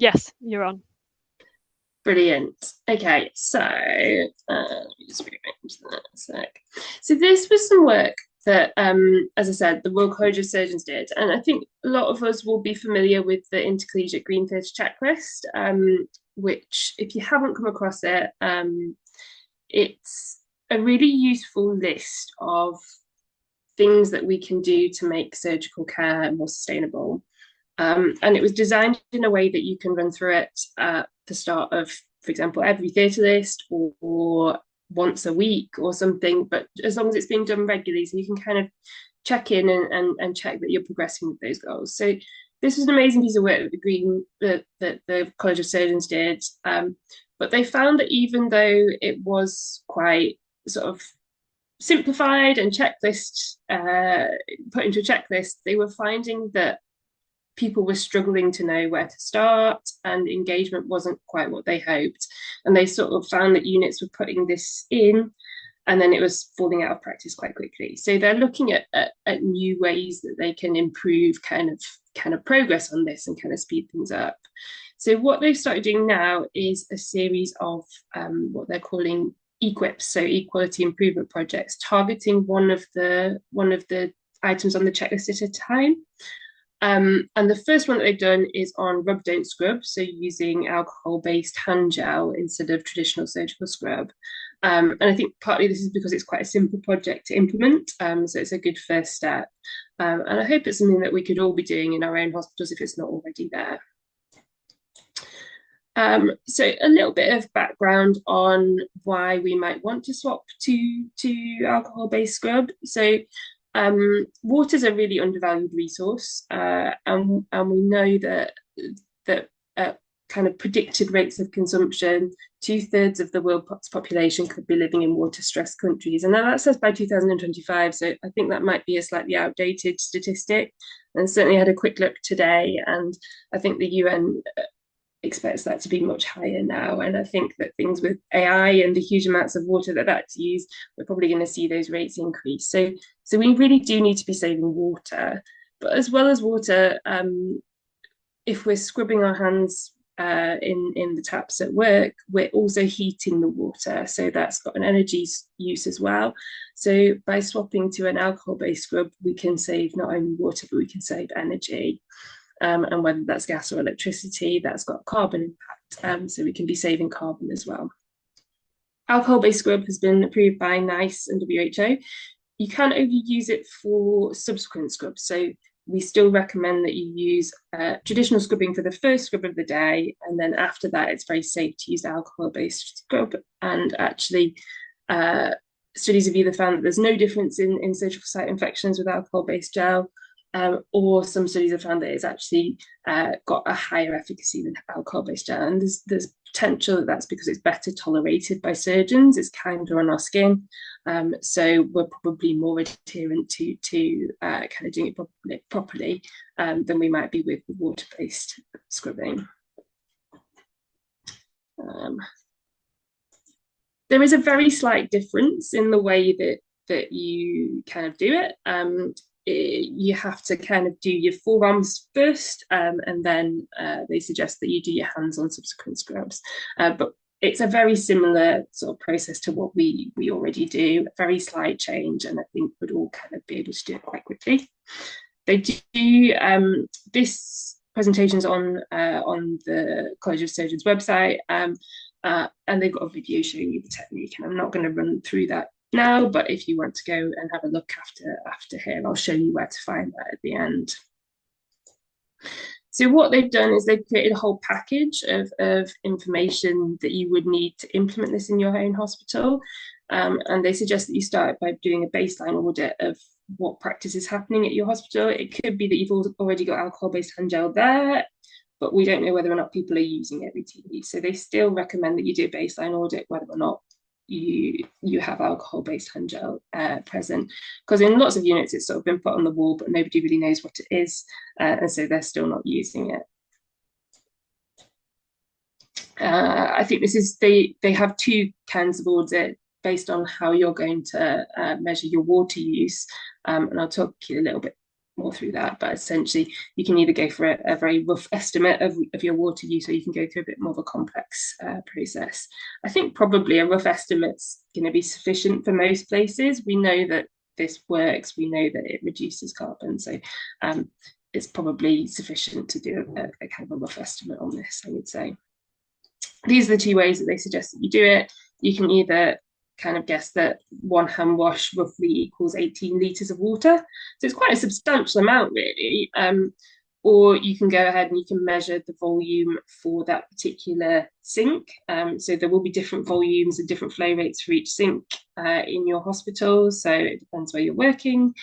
Yes, you're on. Brilliant. Okay, so let me just rearrange that a sec. So this was some work that, as I said, the Royal College of Surgeons did, and I think a lot of us will be familiar with the Intercollegiate Green Surgery checklist, which, if you haven't come across it, it's a really useful list of things that we can do to make surgical care more sustainable. And it was designed in a way that you can run through it at the start of, for example, every theatre list or once a week or something, but as long as it's being done regularly, so you can kind of check in and check that you're progressing with those goals. So this was an amazing piece of work that the College of Surgeons did. But they found that even though it was quite sort of simplified and checklist put into a checklist, they were finding that people were struggling to know where to start and engagement wasn't quite what they hoped. And they sort of found that units were putting this in and then it was falling out of practice quite quickly. So they're looking at new ways that they can improve kind of progress on this and kind of speed things up. So what they've started doing now is a series of what they're calling E-Quips, so equality improvement projects, targeting one of the items on the checklist at a time. And the first one that they've done is on rub, don't scrub, so using alcohol-based hand gel instead of traditional surgical scrub. And I think partly this is because it's quite a simple project to implement, so it's a good first step. And I hope it's something that we could all be doing in our own hospitals if it's not already there. So a little bit of background on why we might want to swap to alcohol-based scrub. So water is a really undervalued resource, and we know that kind of predicted rates of consumption, 2/3 of the world's population could be living in water-stressed countries, and now that says by 2025. So I think that might be a slightly outdated statistic. And certainly, I had a quick look today, and I think the UN expects that to be much higher now. And I think that things with AI and the huge amounts of water that's used, we're probably going to see those rates increase. So we really do need to be saving water. But as well as water, if we're scrubbing our hands in the taps at work, we're also heating the water. So that's got an energy use as well. So by swapping to an alcohol-based scrub, we can save not only water, but we can save energy. And whether that's gas or electricity, that's got carbon impact. So we can be saving carbon as well. Alcohol-based scrub has been approved by NICE and WHO. You can only use it for subsequent scrubs. So we still recommend that you use traditional scrubbing for the first scrub of the day. And then after that, it's very safe to use alcohol-based scrub. And actually, studies have either found that there's no difference in surgical site infections with alcohol-based gel, or some studies have found that it's actually got a higher efficacy than alcohol-based gel. And there's potential that that's because it's better tolerated by surgeons. It's kinder on our skin. So we're probably more adherent to kind of doing it properly than we might be with water-based scrubbing. There is a very slight difference in the way that you kind of do it. You have to kind of do your forearms first, and then they suggest that you do your hands on subsequent scrubs. But it's a very similar sort of process to what we already do, a very slight change, and I think we'd all kind of be able to do it quite quickly. They do this presentation's on the College of Surgeons website, and they've got a video showing you the technique, and I'm not going to run through that now, but if you want to go and have a look after here, I'll show you where to find that at the end. So what they've done is they've created a whole package of information that you would need to implement this in your own hospital. And they suggest that you start by doing a baseline audit of what practice is happening at your hospital. It could be that you've already got alcohol-based hand gel there, but we don't know whether or not people are using it routinely. So they still recommend that you do a baseline audit whether or not you have alcohol-based hand gel present, because in lots of units it's sort of been put on the wall but nobody really knows what it is, and so they're still not using it. I think this is they have two kinds of audit based on how you're going to measure your water use, and I'll talk to you a little bit more through that, but essentially you can either go for a very rough estimate of your water use, or you can go through a bit more of a complex process. I think probably a rough estimate's going to be sufficient for most places. We know that this works, we know that it reduces carbon, so it's probably sufficient to do a kind of a rough estimate on this, I would say. These are the two ways that they suggest that you do it. You can either kind of guess that one hand wash roughly equals 18 litres of water. So it's quite a substantial amount, really. Or you can go ahead and you can measure the volume for that particular sink. So there will be different volumes and different flow rates for each sink in your hospital. So it depends where you're working.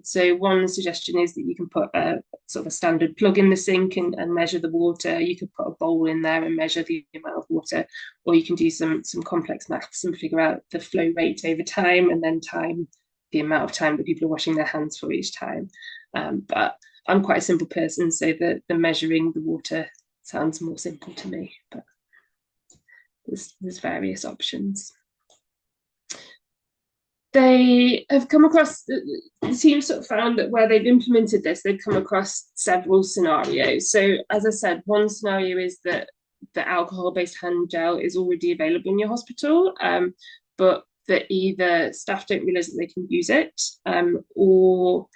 So one suggestion is that you can put a sort of a standard plug in the sink and measure the water. You could put a bowl in there and measure the amount of water, or you can do some complex maths and figure out the flow rate over time and then time the amount of time that people are washing their hands for each time. But I'm quite a simple person, so the measuring the water sounds more simple to me, but there's various options. They have come across, the team sort of found that where they've implemented this, they've come across several scenarios. So as I said, one scenario is that the alcohol-based hand gel is already available in your hospital, but that either staff don't realise that they can use it, or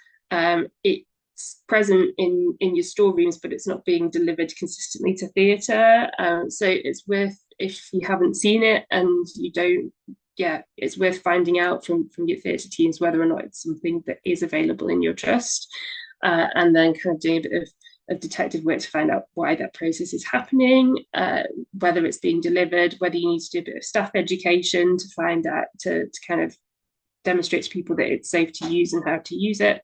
it's present in your storerooms, but it's not being delivered consistently to theatre. So it's worth, if you haven't seen it and you don't, it's worth finding out from your theatre teams whether or not it's something that is available in your trust, and then kind of doing a bit of detective work to find out why that process is happening, whether it's being delivered, whether you need to do a bit of staff education to find out, to kind of demonstrate to people that it's safe to use and how to use it.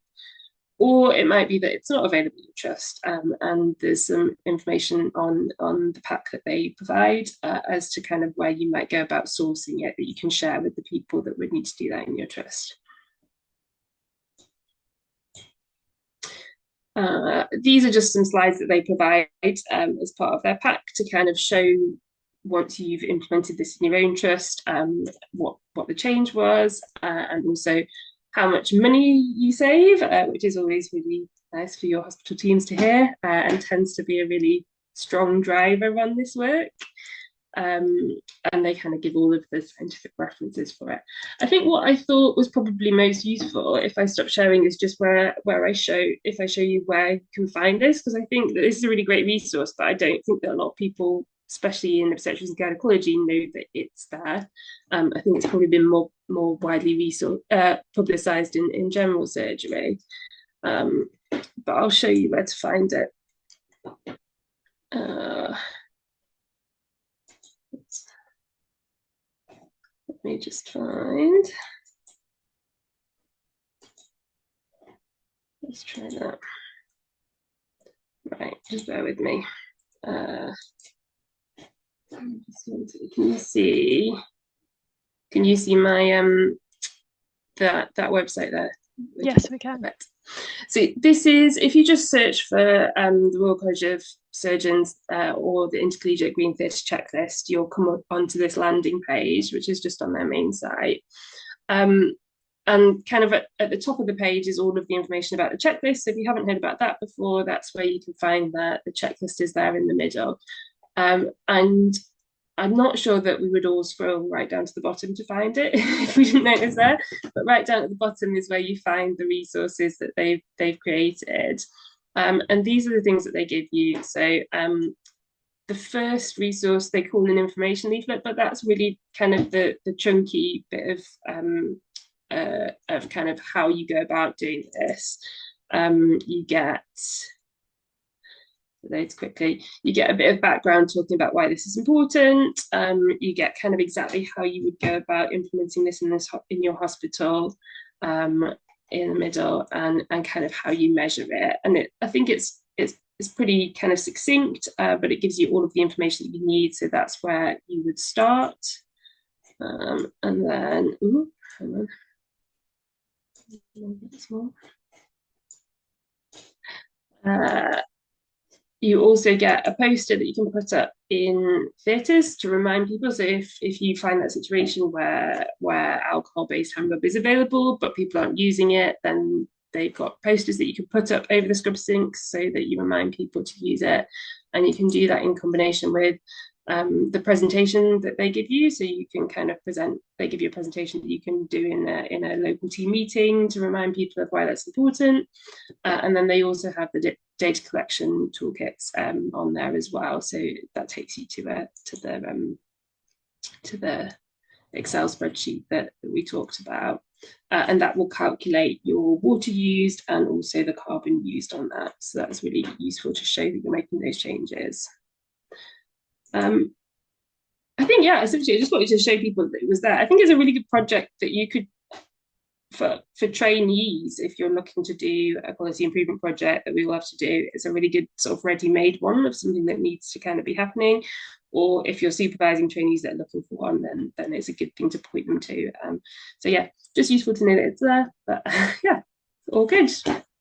Or it might be that it's not available in trust, and there's some information on the pack that they provide as to kind of where you might go about sourcing it that you can share with the people that would need to do that in your trust. These are just some slides that they provide as part of their pack to kind of show, once you've implemented this in your own trust, what the change was, and also how much money you save, which is always really nice for your hospital teams to hear, and tends to be a really strong driver on this work. And they kind of give all of the scientific references for it. I think what I thought was probably most useful, if I stop sharing, is just where I show you where you can find this, because I think that this is a really great resource, but I don't think that a lot of people, especially in obstetrics and gynecology, know that it's there. I think it's probably been more widely publicised in general surgery. But I'll show you where to find it. Let me just find. Let's try that. Right, just bear with me. Can you see my that website there? Yes, we can. So this is, if you just search for the Royal College of Surgeons or the Intercollegiate Green Theatre checklist, you'll come onto this landing page, which is just on their main site. And kind of at the top of the page is all of the information about the checklist. So if you haven't heard about that before, that's where you can find that. The checklist is there in the middle. And I'm not sure that we would all scroll right down to the bottom to find it if we didn't notice there, but right down at the bottom is where you find the resources that they've created. And these are the things that they give you. So the first resource they call an information leaflet, but that's really kind of the chunky bit of kind of how you go about doing this. You get, loads quickly, you get a bit of background talking about why this is important. You get kind of exactly how you would go about implementing this in your hospital in the middle, and kind of how you measure it. And I think it's pretty kind of succinct, but it gives you all of the information that you need. So that's where you would start. And then, hang on. You also get a poster that you can put up in theatres to remind people. So if you find that situation where alcohol-based hand rub is available, but people aren't using it, then they've got posters that you can put up over the scrub sinks so that you remind people to use it. And you can do that in combination with the presentation that they give you. So you can kind of present, they give you a presentation that you can do in a local team meeting to remind people of why that's important. And then they also have the data collection toolkits on there as well. So that takes you to the Excel spreadsheet that we talked about. And that will calculate your water used and also the carbon used on that. So that's really useful to show that you're making those changes. I think, yeah, essentially, I just wanted to show people that it was there. I think it's a really good project that you could, for trainees, if you're looking to do a quality improvement project that we will have to do, it's a really good sort of ready-made one of something that needs to kind of be happening. Or if you're supervising trainees that are looking for one, then it's a good thing to point them to. So yeah, just useful to know that it's there. But yeah, all good.